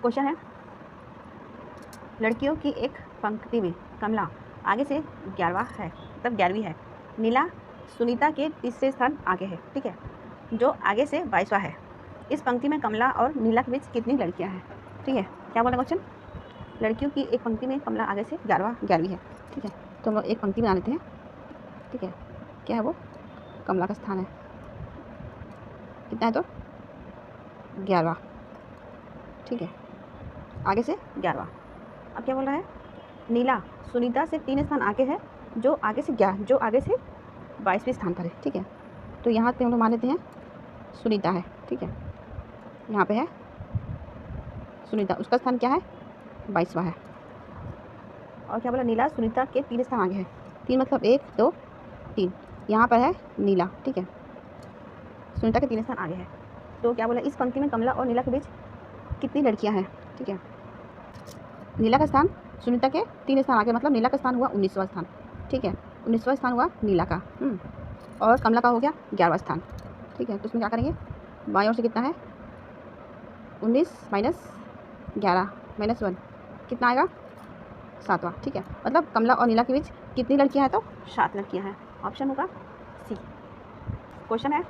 Question है, लड़कियों की एक पंक्ति में कमला आगे से 11वां है, मतलब 11वीं है। नीला सुनीता के तीसरे स्थान आगे है, ठीक है, जो आगे से 22वां है। इस पंक्ति में कमला और नीला के बीच कितनी लड़कियां हैं? ठीक है, क्या बोला क्वेश्चन? लड़कियों की एक पंक्ति में कमला आगे से 11वीं है, ठीक है। तो हम लोग एक पंक्ति बना लेते हैं, ठीक है। क्या है वो? कमला का स्थान है कितना है? तो 11वां, ठीक है, आगे से 11वां। अब क्या बोल रहा है? नीला सुनीता से 3 स्थान आगे है, जो आगे से 22वें स्थान पर है, ठीक है। तो यहाँ पे हम लोग मान लेते हैं सुनीता है, ठीक है, यहाँ पे है सुनीता, उसका स्थान क्या है? 22वां है। और क्या बोला? नीला सुनीता के 3 स्थान आगे है। 3 मतलब 1 2 3, यहाँ पर है नीला, ठीक है, सुनीता के 3 स्थान आगे है। तो क्या बोला? इस पंक्ति में कमला और नीला के बीच कितनी लड़कियां हैं? ठीक है, नीला का स्थान सुनीता के 3 स्थान आगे, मतलब नीला का स्थान हुआ 19वां स्थान, ठीक है, 19वां स्थान हुआ नीला का, और कमला का हो गया 11वां स्थान, ठीक है। तो उसमें क्या करेंगे? बाईं ओर से कितना है? 19 माइनस 11 माइनस 1 कितना आएगा? 7वां, ठीक है। मतलब कमला और नीला के बीच कितनी लड़कियां हैं? तो 7 लड़कियां हैं। ऑप्शन होगा सी। क्वेश्चन है,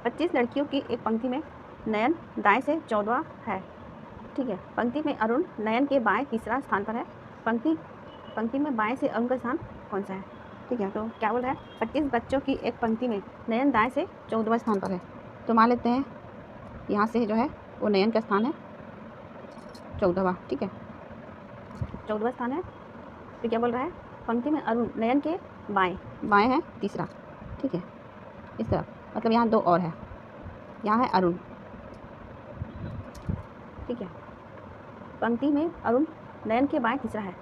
25 लड़कियों की एक पंक्ति में नयन दाएं से 14वां है, ठीक है। पंक्ति में अरुण नयन के बाएं तीसरा स्थान पर है। पंक्ति में बाएं से अरुण का स्थान कौन सा है? ठीक है, तो क्या बोल रहा है? 25 बच्चों की एक पंक्ति में नयन दाएं से 14वां स्थान पर है। तो मान लेते हैं यहाँ से जो है वो नयन का स्थान है 14वां, ठीक है, 14वां स्थान है। तो क्या बोल रहा है? पंक्ति में अरुण नयन के बाएं है तीसरा, ठीक है, इस तरफ, मतलब यहाँ 2 और है, यहाँ है अरुण, ठीक है। पंक्ति में अरुण नयन के बाएं तीसरा है,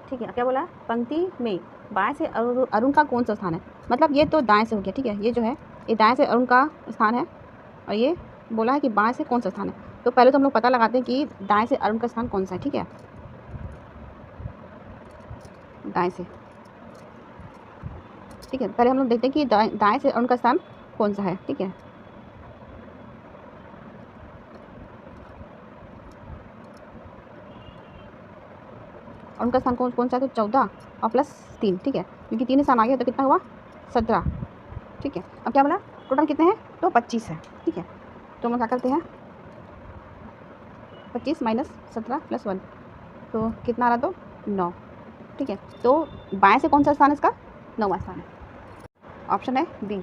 ठीक है। क्या बोला? पंक्ति में बाएं से अरुण का कौन सा स्थान है? मतलब ये तो दाएं से हो गया, ठीक है, ये जो है ये दाएं से अरुण का स्थान है, और ये बोला है कि बाएं से कौन सा स्थान है। तो पहले तो हम लोग पता लगाते हैं कि दाएं से अरुण का स्थान कौन सा है, ठीक है, दाएं से, ठीक है। पहले हम लोग देखते हैं कि दाएं से अरुण का स्थान कौन सा है, ठीक है। अरुण का स्थान कौन सा है? तो 14 और प्लस 3, ठीक है, क्योंकि 3 स्थान आ गया तो कितना हुआ? 17, ठीक है। अब क्या बोला? टोटल कितने हैं? तो 25 है, ठीक है। तो हम क्या करते हैं? 25 माइनस 17 प्लस 1, तो कितना आ रहा? तो 9, ठीक है। तो बाएं से कौन सा स्थान है इसका? 9वां स्थान है। ऑप्शन है बी।